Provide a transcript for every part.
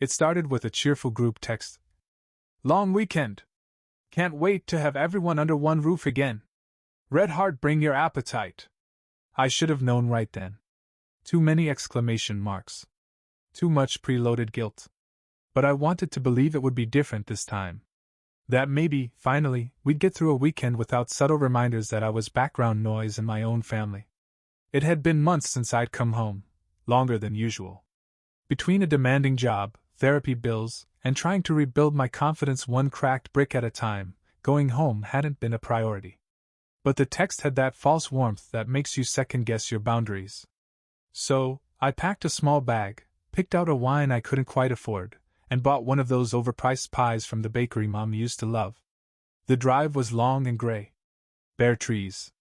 It started with a cheerful group text. Long weekend. Can't wait to have everyone under one roof again. Red Heart, bring your appetite. I should have known right then. Too many exclamation marks. Too much preloaded guilt. But I wanted to believe it would be different this time. That maybe, finally, we'd get through a weekend without subtle reminders that I was background noise in my own family. It had been months since I'd come home, longer than usual. Between a demanding job, therapy bills, and trying to rebuild my confidence one cracked brick at a time, going home hadn't been a priority. But the text had that false warmth that makes you second-guess your boundaries. So, I packed a small bag, picked out a wine I couldn't quite afford, and bought one of those overpriced pies from the bakery Mom used to love. The drive was long and gray. Bare trees.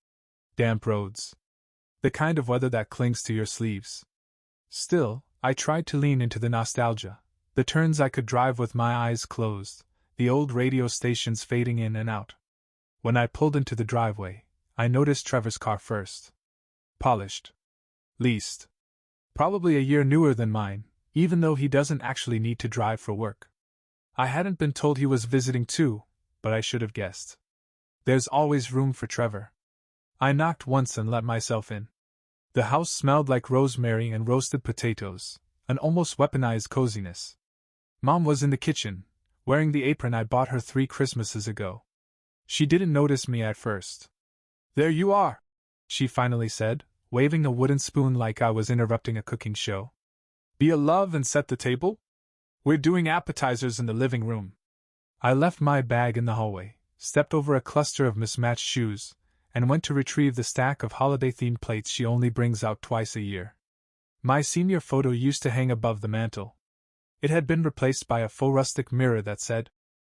Damp roads. The kind of weather that clings to your sleeves. Still, I tried to lean into the nostalgia, the turns I could drive with my eyes closed, the old radio stations fading in and out. When I pulled into the driveway, I noticed Trevor's car first. Polished. Leased. Probably a year newer than mine, even though he doesn't actually need to drive for work. I hadn't been told he was visiting too, but I should have guessed. There's always room for Trevor. I knocked once and let myself in. The house smelled like rosemary and roasted potatoes, an almost weaponized coziness. Mom was in the kitchen, wearing the apron I bought her 3 Christmases ago. She didn't notice me at first. There you are, she finally said, waving a wooden spoon like I was interrupting a cooking show. Be a love and set the table? We're doing appetizers in the living room. I left my bag in the hallway, stepped over a cluster of mismatched shoes, and went to retrieve the stack of holiday-themed plates she only brings out twice a year. My senior photo used to hang above the mantel. It had been replaced by a faux rustic mirror that said,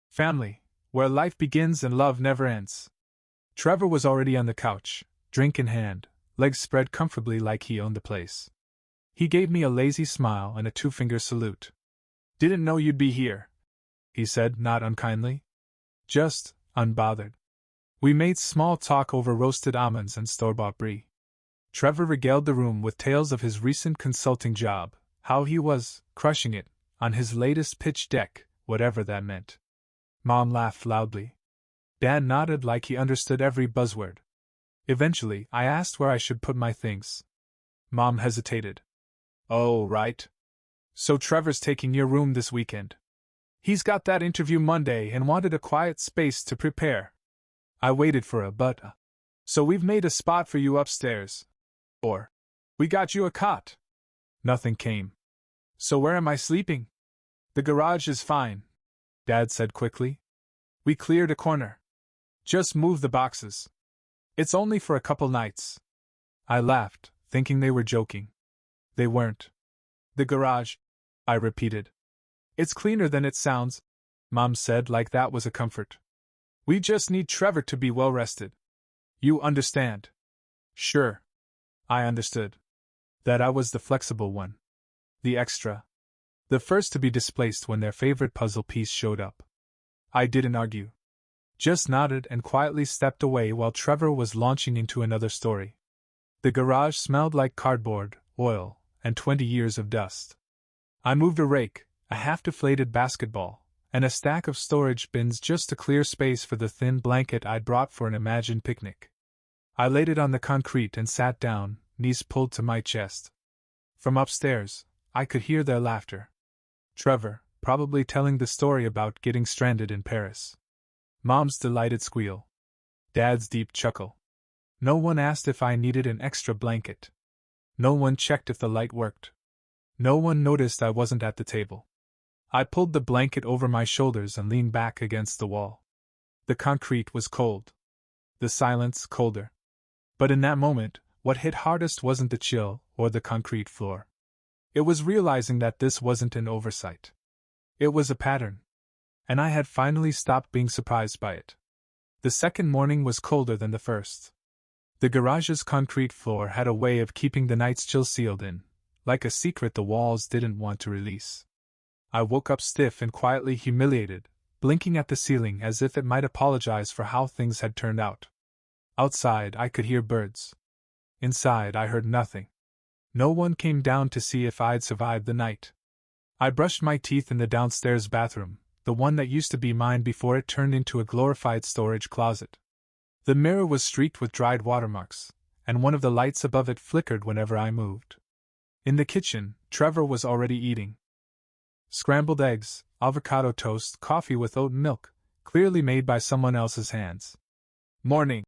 Family, where life begins and love never ends. Trevor was already on the couch, drink in hand, legs spread comfortably like he owned the place. He gave me a lazy smile and a 2-finger salute. Didn't know you'd be here, he said, not unkindly. Just, unbothered. We made small talk over roasted almonds and store-bought brie. Trevor regaled the room with tales of his recent consulting job, how he was crushing it on his latest pitch deck, whatever that meant. Mom laughed loudly. Dad nodded like he understood every buzzword. Eventually, I asked where I should put my things. Mom hesitated. Oh, right. So Trevor's taking your room this weekend. He's got that interview Monday and wanted a quiet space to prepare. I waited for a but. So we've made a spot for you upstairs. Or, we got you a cot. Nothing came. So where am I sleeping? The garage is fine, Dad said quickly. We cleared a corner. Just move the boxes. It's only for a couple nights. I laughed, thinking they were joking. They weren't. The garage, I repeated. It's cleaner than it sounds, Mom said like that was a comfort. We just need Trevor to be well rested. You understand? Sure. I understood. That I was the flexible one. The extra. The first to be displaced when their favorite puzzle piece showed up. I didn't argue. Just nodded and quietly stepped away while Trevor was launching into another story. The garage smelled like cardboard, oil, and 20 years of dust. I moved a rake, a half-deflated basketball, and a stack of storage bins just to clear space for the thin blanket I'd brought for an imagined picnic. I laid it on the concrete and sat down, knees pulled to my chest. From upstairs, I could hear their laughter. Trevor, probably telling the story about getting stranded in Paris. Mom's delighted squeal. Dad's deep chuckle. No one asked if I needed an extra blanket. No one checked if the light worked. No one noticed I wasn't at the table. I pulled the blanket over my shoulders and leaned back against the wall. The concrete was cold. The silence colder. But in that moment, what hit hardest wasn't the chill or the concrete floor. It was realizing that this wasn't an oversight. It was a pattern. And I had finally stopped being surprised by it. The second morning was colder than the first. The garage's concrete floor had a way of keeping the night's chill sealed in, like a secret the walls didn't want to release. I woke up stiff and quietly humiliated, blinking at the ceiling as if it might apologize for how things had turned out. Outside, I could hear birds. Inside, I heard nothing. No one came down to see if I'd survived the night. I brushed my teeth in the downstairs bathroom, the one that used to be mine before it turned into a glorified storage closet. The mirror was streaked with dried watermarks, and one of the lights above it flickered whenever I moved. In the kitchen, Trevor was already eating. Scrambled eggs, avocado toast, coffee with oat milk, clearly made by someone else's hands. "Morning,"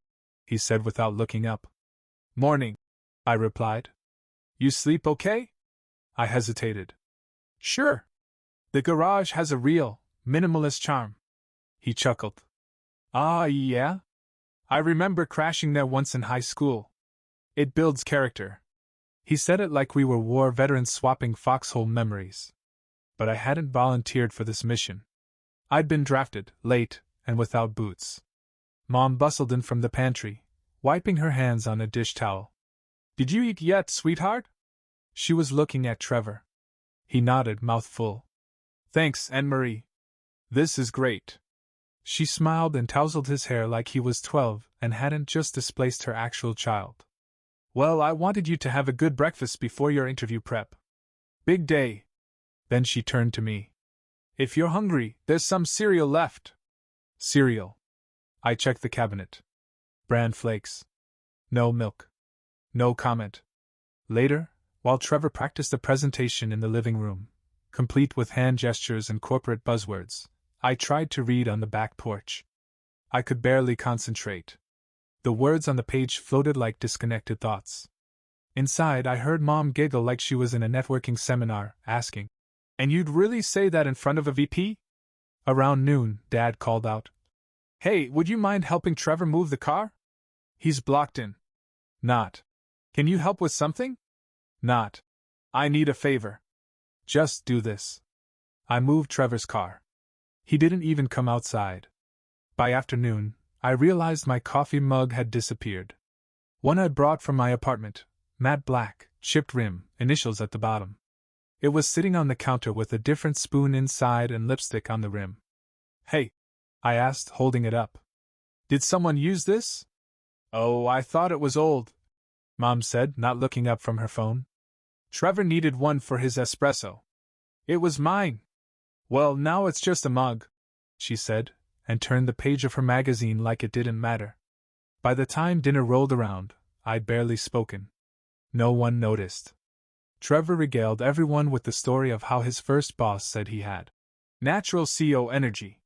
he said without looking up. "Morning," I replied. "You sleep okay?" I hesitated. "Sure. The garage has a real, minimalist charm." He chuckled. "Ah, yeah? I remember crashing there once in high school. It builds character." He said it like we were war veterans swapping foxhole memories. But I hadn't volunteered for this mission. I'd been drafted, late, and without boots. Mom bustled in from the pantry, wiping her hands on a dish towel. "Did you eat yet, sweetheart?" She was looking at Trevor. He nodded, mouth full. "Thanks, Aunt Marie. This is great." She smiled and tousled his hair like he was 12 and hadn't just displaced her actual child. "Well, I wanted you to have a good breakfast before your interview prep. Big day." Then she turned to me. "If you're hungry, there's some cereal left." Cereal. I checked the cabinet. Bran flakes. No milk. No comment. Later, while Trevor practiced a presentation in the living room, complete with hand gestures and corporate buzzwords, I tried to read on the back porch. I could barely concentrate. The words on the page floated like disconnected thoughts. Inside, I heard Mom giggle like she was in a networking seminar, asking, "And you'd really say that in front of a VP?" Around noon, Dad called out, "Hey, would you mind helping Trevor move the car? He's blocked in." "Not. Can you help with something?" "Not. I need a favor." "Just do this." I moved Trevor's car. He didn't even come outside. By afternoon, I realized my coffee mug had disappeared. One I brought from my apartment, matte black, chipped rim, initials at the bottom. It was sitting on the counter with a different spoon inside and lipstick on the rim. "Hey," I asked, holding it up. "Did someone use this?" "Oh, I thought it was old," Mom said, not looking up from her phone. "Trevor needed one for his espresso. It was mine." "Well, now it's just a mug," she said, and turned the page of her magazine like it didn't matter. By the time dinner rolled around, I'd barely spoken. No one noticed. Trevor regaled everyone with the story of how his first boss said he had natural CO energy.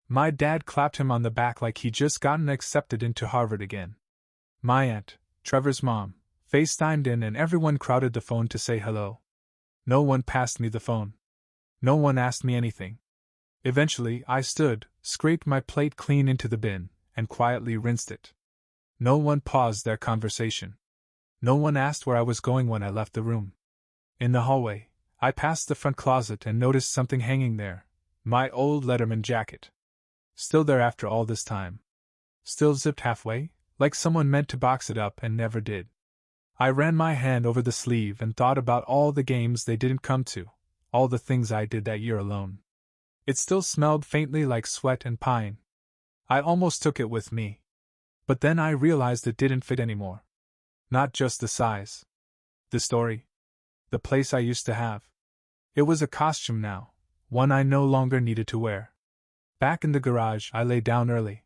My dad clapped him on the back like he'd just gotten accepted into Harvard again. My aunt, Trevor's mom, FaceTimed in and everyone crowded the phone to say hello. No one passed me the phone. No one asked me anything. Eventually, I stood, scraped my plate clean into the bin, and quietly rinsed it. No one paused their conversation. No one asked where I was going when I left the room. In the hallway, I passed the front closet and noticed something hanging there, my old Letterman jacket. Still there after all this time. Still zipped halfway, like someone meant to box it up and never did. I ran my hand over the sleeve and thought about all the games they didn't come to, all the things I did that year alone. It still smelled faintly like sweat and pine. I almost took it with me. But then I realized it didn't fit anymore. Not just the size. The story. The place I used to have. It was a costume now, one I no longer needed to wear. Back in the garage, I lay down early.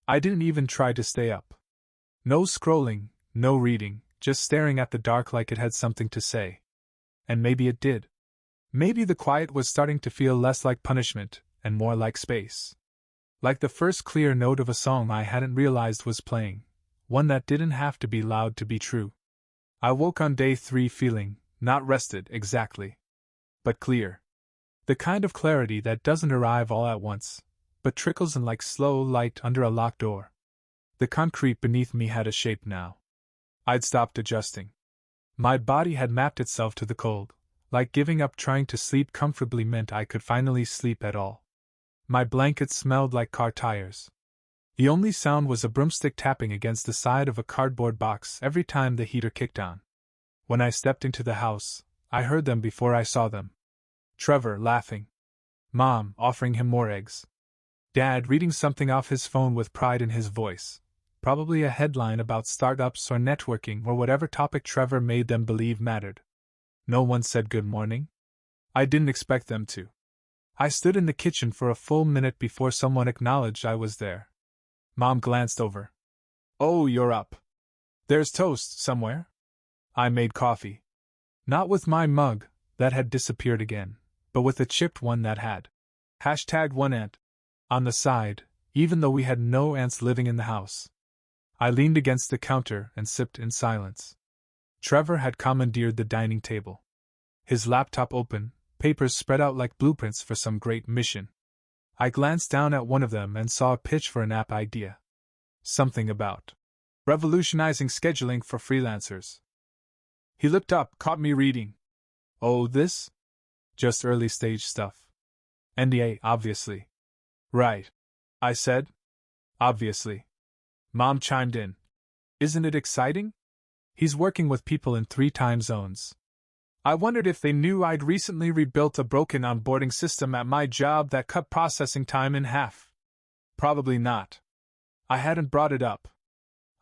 I didn't even try to stay up. No scrolling, no reading, just staring at the dark like it had something to say. And maybe it did. Maybe the quiet was starting to feel less like punishment, and more like space. Like the first clear note of a song I hadn't realized was playing, one that didn't have to be loud to be true. I woke on day 3 feeling, not rested exactly, but clear. The kind of clarity that doesn't arrive all at once, but trickles in like slow light under a locked door. The concrete beneath me had a shape now. I'd stopped adjusting. My body had mapped itself to the cold, like giving up trying to sleep comfortably meant I could finally sleep at all. My blanket smelled like car tires. The only sound was a broomstick tapping against the side of a cardboard box every time the heater kicked on. When I stepped into the house, I heard them before I saw them. Trevor laughing. Mom offering him more eggs. Dad reading something off his phone with pride in his voice, probably a headline about startups or networking or whatever topic Trevor made them believe mattered. No one said good morning. I didn't expect them to. I stood in the kitchen for a full minute before someone acknowledged I was there. Mom glanced over. "Oh, you're up. There's toast somewhere?" I made coffee. Not with my mug, that had disappeared again, but with a chipped one that had #1ant on the side, even though we had no ants living in the house. I leaned against the counter and sipped in silence. Trevor had commandeered the dining table. His laptop open, papers spread out like blueprints for some great mission. I glanced down at one of them and saw a pitch for an app idea. Something about revolutionizing scheduling for freelancers. He looked up, caught me reading. "Oh, this? Just early stage stuff. NDA, obviously." "Right," I said. "Obviously." Mom chimed in. "Isn't it exciting? He's working with people in 3 time zones. I wondered if they knew I'd recently rebuilt a broken onboarding system at my job that cut processing time in half. Probably not. I hadn't brought it up.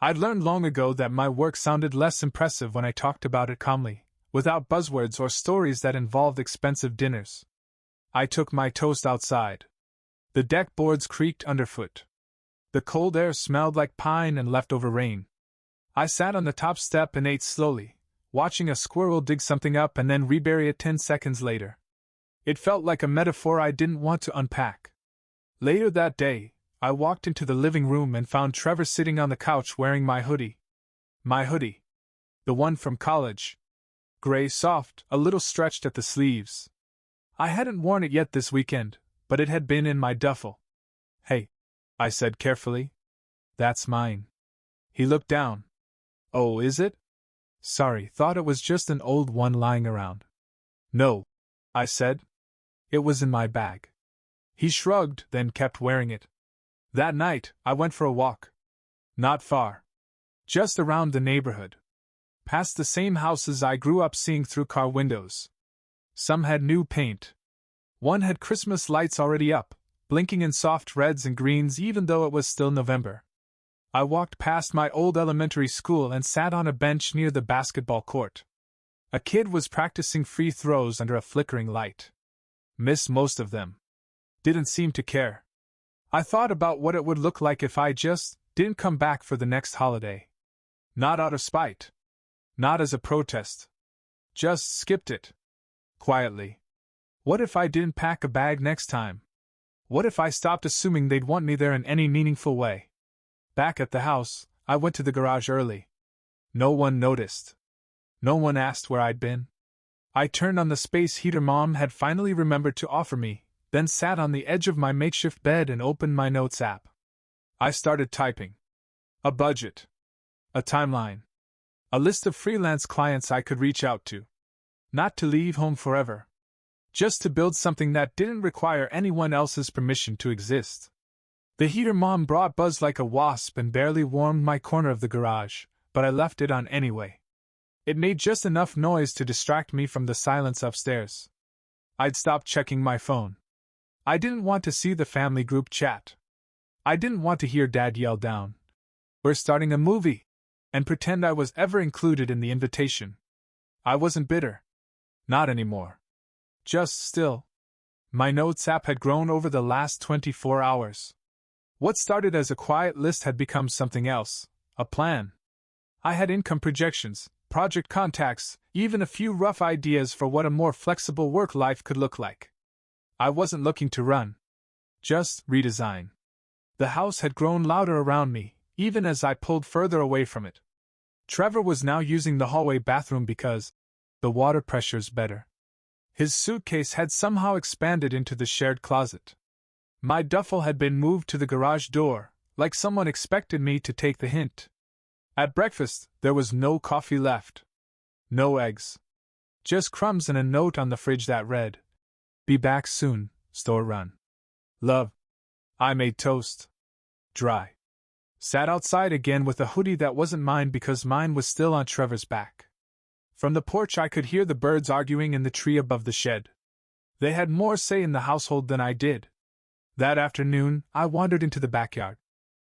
I'd learned long ago that my work sounded less impressive when I talked about it calmly, without buzzwords or stories that involved expensive dinners. I took my toast outside. The deck boards creaked underfoot. The cold air smelled like pine and leftover rain. I sat on the top step and ate slowly, watching a squirrel dig something up and then rebury it 10 seconds later. It felt like a metaphor I didn't want to unpack. Later that day, I walked into the living room and found Trevor sitting on the couch wearing my hoodie. My hoodie. The one from college. Gray, soft, a little stretched at the sleeves. I hadn't worn it yet this weekend, but it had been in my duffel. "Hey," I said carefully. "That's mine." He looked down. "Oh, is it? Sorry, thought it was just an old one lying around." "No," I said. "It was in my bag." He shrugged, then kept wearing it. That night, I went for a walk. Not far. Just around the neighborhood. Past the same houses I grew up seeing through car windows. Some had new paint. One had Christmas lights already up, blinking in soft reds and greens even though it was still November. I walked past my old elementary school and sat on a bench near the basketball court. A kid was practicing free throws under a flickering light. Missed most of them. Didn't seem to care. I thought about what it would look like if I just didn't come back for the next holiday. Not out of spite. Not as a protest. Just skipped it. Quietly. What if I didn't pack a bag next time? What if I stopped assuming they'd want me there in any meaningful way? Back at the house, I went to the garage early. No one noticed. No one asked where I'd been. I turned on the space heater Mom had finally remembered to offer me, then sat on the edge of my makeshift bed and opened my notes app. I started typing. A budget. A timeline. A list of freelance clients I could reach out to. Not to leave home forever. Just to build something that didn't require anyone else's permission to exist. The heater Mom brought buzzed like a wasp and barely warmed my corner of the garage, but I left it on anyway. It made just enough noise to distract me from the silence upstairs. I'd stopped checking my phone. I didn't want to see the family group chat. I didn't want to hear Dad yell down, "We're starting a movie," and pretend I was ever included in the invitation. I wasn't bitter. Not anymore. Just still. My notes app had grown over the last 24 hours. What started as a quiet list had become something else, a plan. I had income projections, project contacts, even a few rough ideas for what a more flexible work life could look like. I wasn't looking to run. Just redesign. The house had grown louder around me, even as I pulled further away from it. Trevor was now using the hallway bathroom because the water pressure's better. His suitcase had somehow expanded into the shared closet. My duffel had been moved to the garage door, like someone expected me to take the hint. At breakfast, there was no coffee left. No eggs. Just crumbs and a note on the fridge that read, "Be back soon, store run. Love." I made toast. Dry. Sat outside again with a hoodie that wasn't mine because mine was still on Trevor's back. From the porch I could hear the birds arguing in the tree above the shed. They had more say in the household than I did. That afternoon, I wandered into the backyard.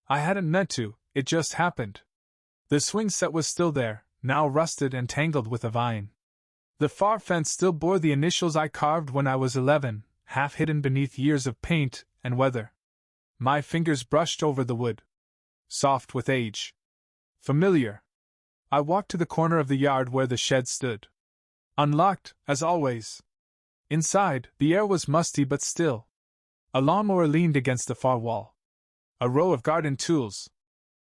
I hadn't meant to, it just happened. The swing set was still there, now rusted and tangled with a vine. The far fence still bore the initials I carved when I was 11, half hidden beneath years of paint and weather. My fingers brushed over the wood. Soft with age. Familiar. I walked to the corner of the yard where the shed stood. Unlocked, as always. Inside, the air was musty but still. A lawnmower leaned against the far wall. A row of garden tools.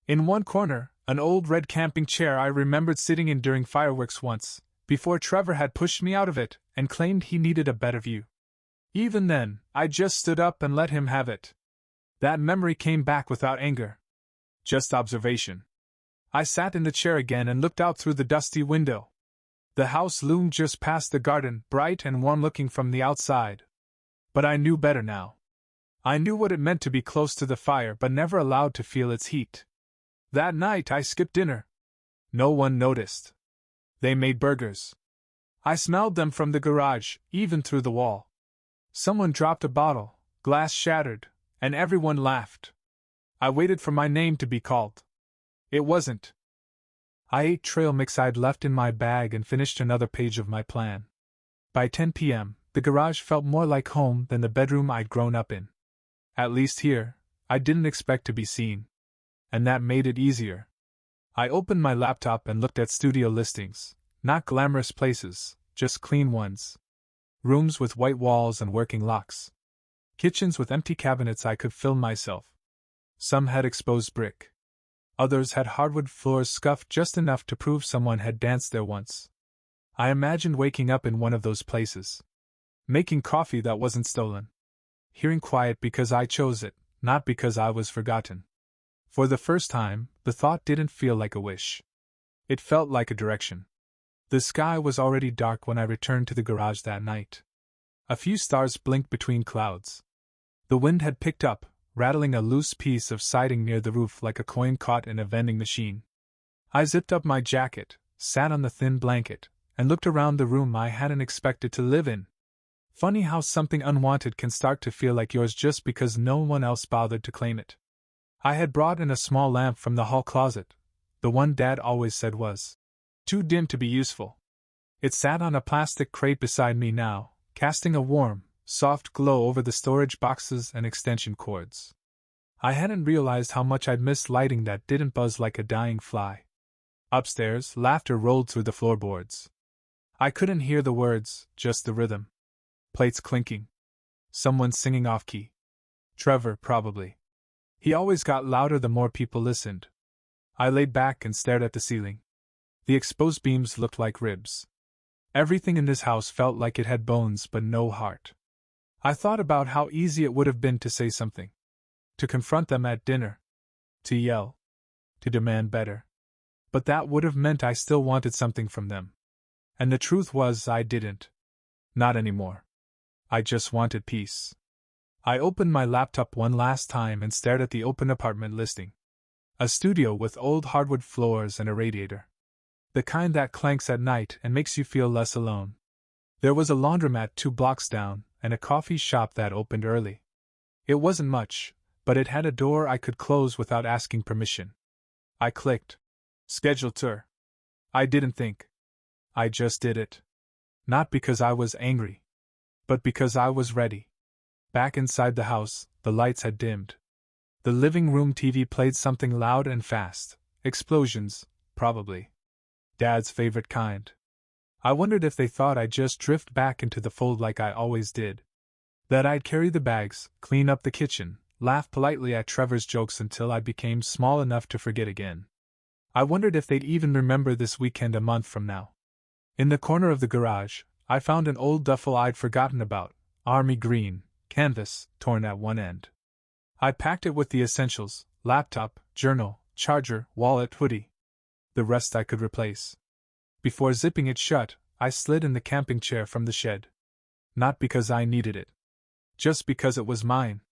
In one corner, an old red camping chair I remembered sitting in during fireworks once, before Trevor had pushed me out of it and claimed he needed a better view. Even then, I just stood up and let him have it. That memory came back without anger. Just observation. I sat in the chair again and looked out through the dusty window. The house loomed just past the garden, bright and warm-looking from the outside. But I knew better now. I knew what it meant to be close to the fire but never allowed to feel its heat. That night I skipped dinner. No one noticed. They made burgers. I smelled them from the garage, even through the wall. Someone dropped a bottle, glass shattered, and everyone laughed. I waited for my name to be called. It wasn't. I ate trail mix I'd left in my bag and finished another page of my plan. By 10 p.m., the garage felt more like home than the bedroom I'd grown up in. At least here, I didn't expect to be seen. And that made it easier. I opened my laptop and looked at studio listings, not glamorous places, just clean ones. Rooms with white walls and working locks. Kitchens with empty cabinets I could fill myself. Some had exposed brick. Others had hardwood floors scuffed just enough to prove someone had danced there once. I imagined waking up in one of those places. Making coffee that wasn't stolen. Hearing quiet because I chose it, not because I was forgotten. For the first time, the thought didn't feel like a wish. It felt like a direction. The sky was already dark when I returned to the garage that night. A few stars blinked between clouds. The wind had picked up, rattling a loose piece of siding near the roof like a coin caught in a vending machine. I zipped up my jacket, sat on the thin blanket, and looked around the room I hadn't expected to live in. Funny how something unwanted can start to feel like yours just because no one else bothered to claim it. I had brought in a small lamp from the hall closet, the one Dad always said was too dim to be useful. It sat on a plastic crate beside me now, casting a warm, soft glow over the storage boxes and extension cords. I hadn't realized how much I'd missed lighting that didn't buzz like a dying fly. Upstairs, laughter rolled through the floorboards. I couldn't hear the words, just the rhythm. Plates clinking. Someone singing off-key. Trevor, probably. He always got louder the more people listened. I laid back and stared at the ceiling. The exposed beams looked like ribs. Everything in this house felt like it had bones but no heart. I thought about how easy it would have been to say something. To confront them at dinner. To yell. To demand better. But that would have meant I still wanted something from them. And the truth was I didn't. Not anymore. I just wanted peace. I opened my laptop one last time and stared at the open apartment listing. A studio with old hardwood floors and a radiator. The kind that clanks at night and makes you feel less alone. There was a laundromat 2 blocks down, and a coffee shop that opened early. It wasn't much, but it had a door I could close without asking permission. I clicked. Schedule tour. I didn't think. I just did it. Not because I was angry. But because I was ready. Back inside the house, the lights had dimmed. The living room TV played something loud and fast. Explosions, probably. Dad's favorite kind. I wondered if they thought I'd just drift back into the fold like I always did. That I'd carry the bags, clean up the kitchen, laugh politely at Trevor's jokes until I became small enough to forget again. I wondered if they'd even remember this weekend a month from now. In the corner of the garage, I found an old duffel I'd forgotten about, army green, canvas, torn at one end. I packed it with the essentials, laptop, journal, charger, wallet, hoodie. The rest I could replace. Before zipping it shut, I slid in the camping chair from the shed. Not because I needed it. Just because it was mine.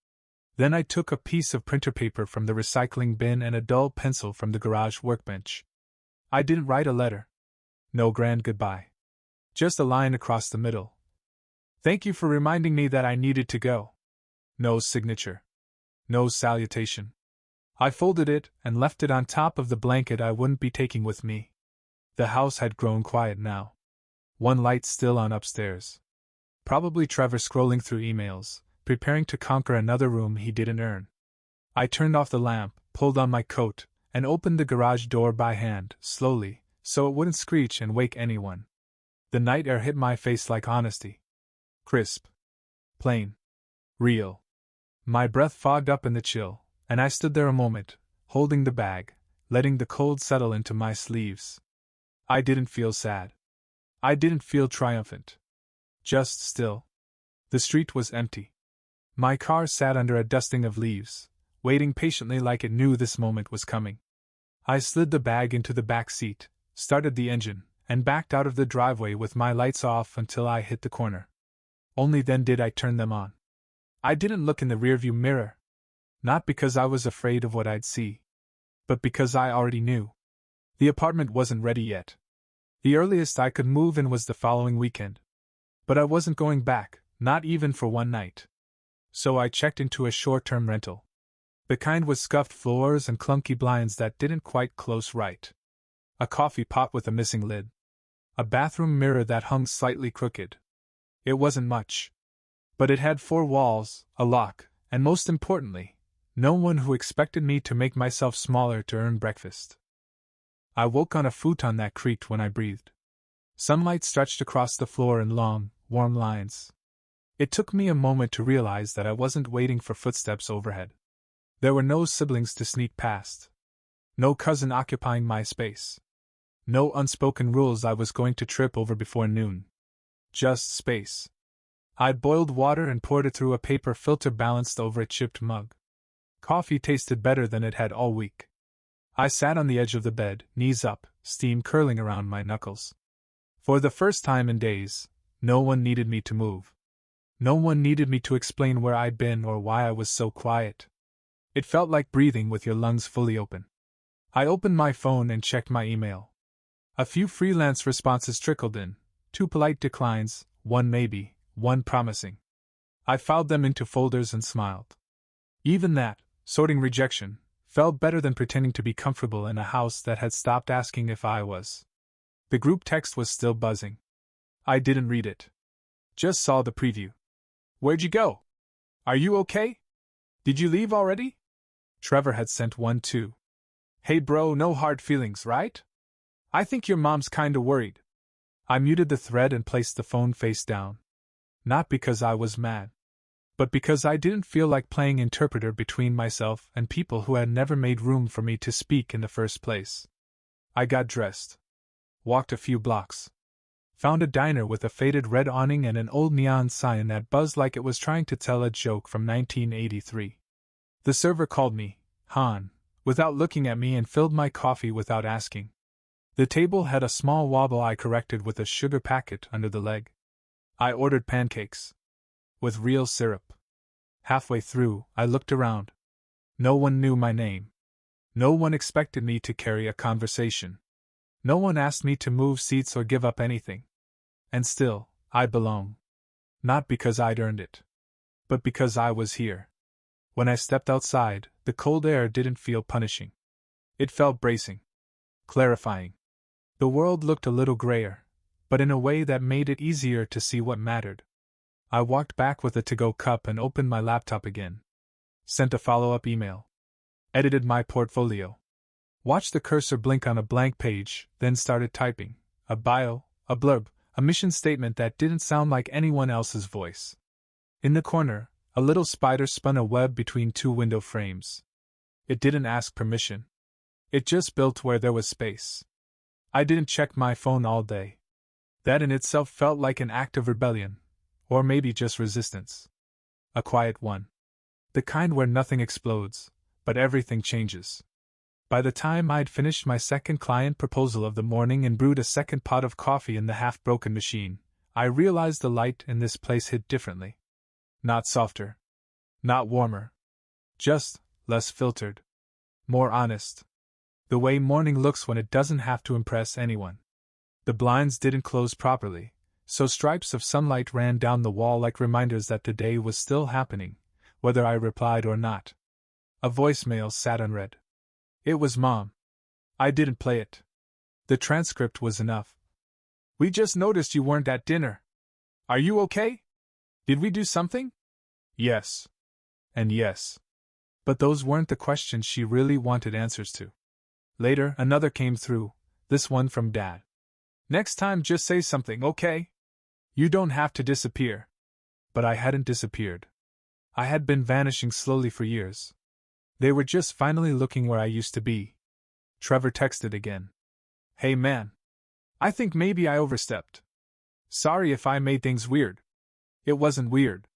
Then I took a piece of printer paper from the recycling bin and a dull pencil from the garage workbench. I didn't write a letter. No grand goodbye. Just a line across the middle. Thank you for reminding me that I needed to go. No signature. No salutation. I folded it and left it on top of the blanket I wouldn't be taking with me. The house had grown quiet now. One light still on upstairs. Probably Trevor scrolling through emails, preparing to conquer another room he didn't earn. I turned off the lamp, pulled on my coat, and opened the garage door by hand, slowly, so it wouldn't screech and wake anyone. The night air hit my face like honesty. Crisp. Plain. Real. My breath fogged up in the chill, and I stood there a moment, holding the bag, letting the cold settle into my sleeves. I didn't feel sad. I didn't feel triumphant. Just still. The street was empty. My car sat under a dusting of leaves, waiting patiently like it knew this moment was coming. I slid the bag into the back seat, started the engine, and backed out of the driveway with my lights off until I hit the corner. Only then did I turn them on. I didn't look in the rearview mirror. Not because I was afraid of what I'd see, but because I already knew. The apartment wasn't ready yet. The earliest I could move in was the following weekend. But I wasn't going back, not even for one night. So I checked into a short-term rental. The kind with scuffed floors and clunky blinds that didn't quite close right. A coffee pot with a missing lid. A bathroom mirror that hung slightly crooked. It wasn't much. But it had 4 walls, a lock, and most importantly, no one who expected me to make myself smaller to earn breakfast. I woke on a futon that creaked when I breathed. Sunlight stretched across the floor in long, warm lines. It took me a moment to realize that I wasn't waiting for footsteps overhead. There were no siblings to sneak past. No cousin occupying my space. No unspoken rules I was going to trip over before noon. Just space. I'd boiled water and poured it through a paper filter balanced over a chipped mug. Coffee tasted better than it had all week. I sat on the edge of the bed, knees up, steam curling around my knuckles. For the first time in days, no one needed me to move. No one needed me to explain where I'd been or why I was so quiet. It felt like breathing with your lungs fully open. I opened my phone and checked my email. A few freelance responses trickled in, 2 polite declines, 1 maybe, 1 promising. I filed them into folders and smiled. Even that, sorting rejection, felt better than pretending to be comfortable in a house that had stopped asking if I was. The group text was still buzzing. I didn't read it. Just saw the preview. Where'd you go? Are you okay? Did you leave already? Trevor had sent one too. Hey bro, no hard feelings, right? I think your mom's kinda worried. I muted the thread and placed the phone face down. Not because I was mad, but because I didn't feel like playing interpreter between myself and people who had never made room for me to speak in the first place. I got dressed. Walked a few blocks. Found a diner with a faded red awning and an old neon sign that buzzed like it was trying to tell a joke from 1983. The server called me, Han, without looking at me and filled my coffee without asking. The table had a small wobble I corrected with a sugar packet under the leg. I ordered pancakes. With real syrup. Halfway through, I looked around. No one knew my name. No one expected me to carry a conversation. No one asked me to move seats or give up anything. And still, I belong. Not because I'd earned it, but because I was here. When I stepped outside, the cold air didn't feel punishing. It felt bracing. Clarifying. The world looked a little grayer, but in a way that made it easier to see what mattered. I walked back with a to-go cup and opened my laptop again. Sent a follow-up email. Edited my portfolio. Watched the cursor blink on a blank page, then started typing. A bio, a blurb, a mission statement that didn't sound like anyone else's voice. In the corner, a little spider spun a web between 2 window frames. It didn't ask permission. It just built where there was space. I didn't check my phone all day. That in itself felt like an act of rebellion. Or maybe just resistance. A quiet one. The kind where nothing explodes, but everything changes. By the time I'd finished my second client proposal of the morning and brewed a second pot of coffee in the half-broken machine, I realized the light in this place hit differently. Not softer. Not warmer. Just less filtered. More honest. The way morning looks when it doesn't have to impress anyone. The blinds didn't close properly, so stripes of sunlight ran down the wall like reminders that the day was still happening, whether I replied or not. A voicemail sat unread. It was Mom. I didn't play it. The transcript was enough. We just noticed you weren't at dinner. Are you okay? Did we do something? Yes. And yes. But those weren't the questions she really wanted answers to. Later, another came through, this one from Dad. Next time just say something, okay? You don't have to disappear. But I hadn't disappeared. I had been vanishing slowly for years. They were just finally looking where I used to be. Trevor texted again. Hey man. I think maybe I overstepped. Sorry if I made things weird. It wasn't weird.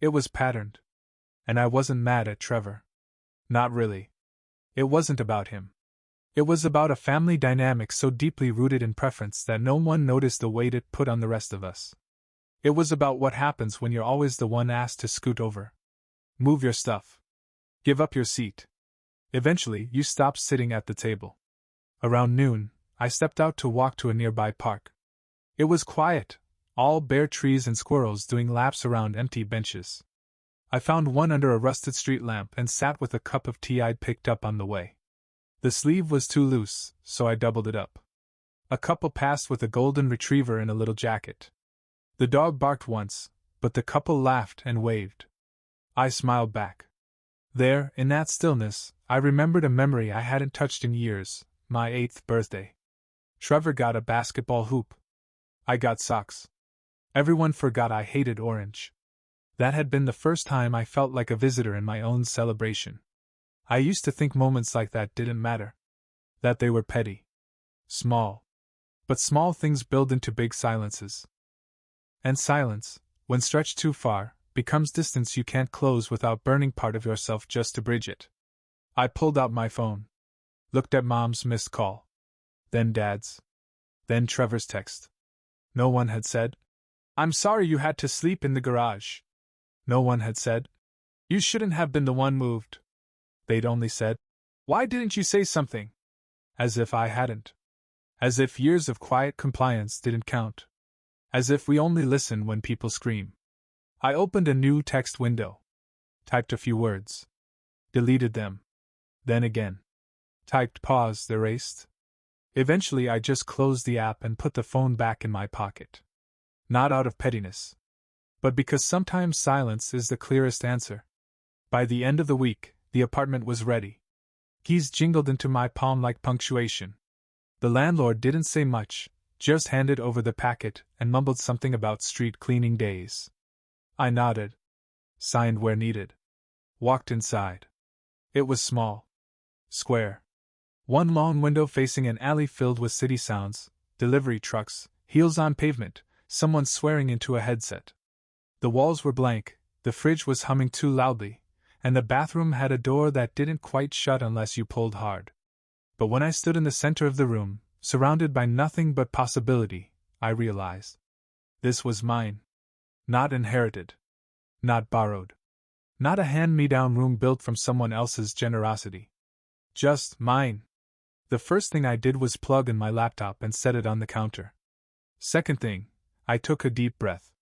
It was patterned. And I wasn't mad at Trevor. Not really. It wasn't about him. It was about a family dynamic so deeply rooted in preference that no one noticed the weight it put on the rest of us. It was about what happens when you're always the one asked to scoot over. Move your stuff. Give up your seat. Eventually, you stopped sitting at the table. Around noon, I stepped out to walk to a nearby park. It was quiet, all bare trees and squirrels doing laps around empty benches. I found one under a rusted street lamp and sat with a cup of tea I'd picked up on the way. The sleeve was too loose, so I doubled it up. A couple passed with a golden retriever in a little jacket. The dog barked once, but the couple laughed and waved. I smiled back. There, in that stillness, I remembered a memory I hadn't touched in years, my 8th birthday. Trevor got a basketball hoop. I got socks. Everyone forgot I hated orange. That had been the first time I felt like a visitor in my own celebration. I used to think moments like that didn't matter. That they were petty. Small. But small things build into big silences. And silence, when stretched too far, becomes distance you can't close without burning part of yourself just to bridge it. I pulled out my phone. Looked at Mom's missed call. Then Dad's. Then Trevor's text. No one had said, I'm sorry you had to sleep in the garage. No one had said, you shouldn't have been the one moved. They'd only said, why didn't you say something? As if I hadn't. As if years of quiet compliance didn't count. As if we only listen when people scream. I opened a new text window. Typed a few words. Deleted them. Then again. Typed, paused, erased. Eventually I just closed the app and put the phone back in my pocket. Not out of pettiness. But because sometimes silence is the clearest answer. By the end of the week, the apartment was ready. Keys jingled into my palm like punctuation. The landlord didn't say much, just handed over the packet and mumbled something about street cleaning days. I nodded. Signed where needed. Walked inside. It was small. Square. One long window facing an alley filled with city sounds, delivery trucks, heels on pavement, someone swearing into a headset. The walls were blank, the fridge was humming too loudly, and the bathroom had a door that didn't quite shut unless you pulled hard. But when I stood in the center of the room, surrounded by nothing but possibility, I realized. This was mine. Not inherited. Not borrowed. Not a hand-me-down room built from someone else's generosity. Just mine. The first thing I did was plug in my laptop and set it on the counter. Second thing, I took a deep breath.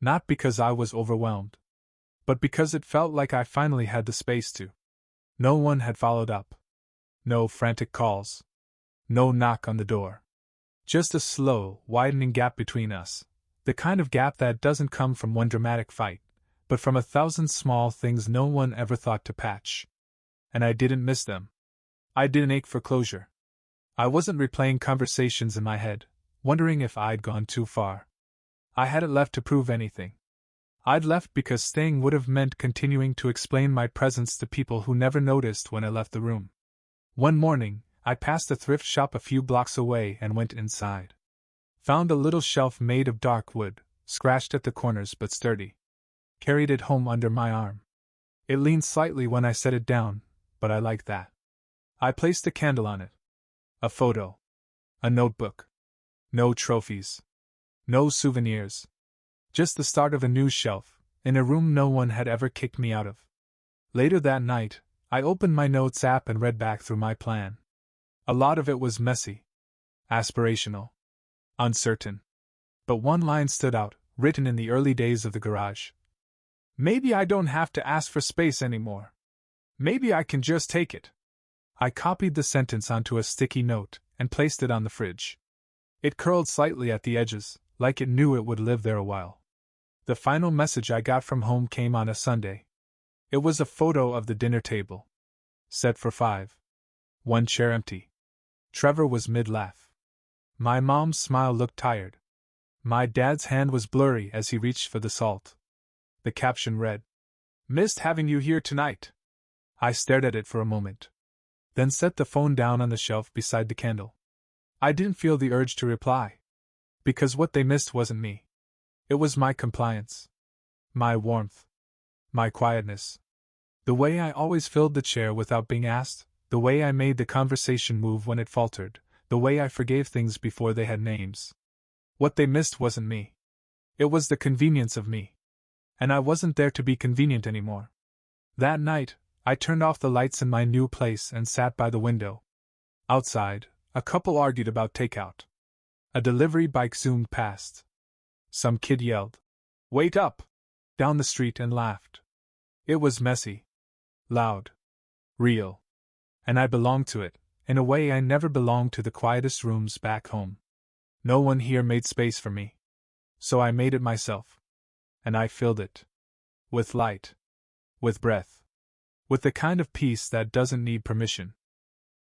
Not because I was overwhelmed, but because it felt like I finally had the space to. No one had followed up. No frantic calls. No knock on the door. Just a slow, widening gap between us, the kind of gap that doesn't come from one dramatic fight, but from 1,000 small things no one ever thought to patch. And I didn't miss them. I didn't ache for closure. I wasn't replaying conversations in my head, wondering if I'd gone too far. I hadn't left to prove anything. I'd left because staying would have meant continuing to explain my presence to people who never noticed when I left the room. One morning, I passed a thrift shop a few blocks away and went inside. Found a little shelf made of dark wood, scratched at the corners but sturdy. Carried it home under my arm. It leaned slightly when I set it down, but I liked that. I placed a candle on it. A photo. A notebook. No trophies. No souvenirs. Just the start of a new shelf, in a room no one had ever kicked me out of. Later that night, I opened my notes app and read back through my plan. A lot of it was messy. Aspirational. Uncertain. But one line stood out, written in the early days of the garage. Maybe I don't have to ask for space anymore. Maybe I can just take it. I copied the sentence onto a sticky note and placed it on the fridge. It curled slightly at the edges, like it knew it would live there a while. The final message I got from home came on a Sunday. It was a photo of the dinner table. Set for 5. One chair empty. Trevor was mid-laugh. My mom's smile looked tired. My dad's hand was blurry as he reached for the salt. The caption read, "Missed having you here tonight." I stared at it for a moment, then set the phone down on the shelf beside the candle. I didn't feel the urge to reply. Because what they missed wasn't me. It was my compliance. My warmth. My quietness. The way I always filled the chair without being asked, the way I made the conversation move when it faltered, the way I forgave things before they had names. What they missed wasn't me. It was the convenience of me. And I wasn't there to be convenient anymore. That night, I turned off the lights in my new place and sat by the window. Outside, a couple argued about takeout. A delivery bike zoomed past. Some kid yelled, "Wait up!" down the street and laughed. It was messy. Loud. Real. And I belonged to it, in a way I never belonged to the quietest rooms back home. No one here made space for me. So I made it myself. And I filled it. With light. With breath. With the kind of peace that doesn't need permission.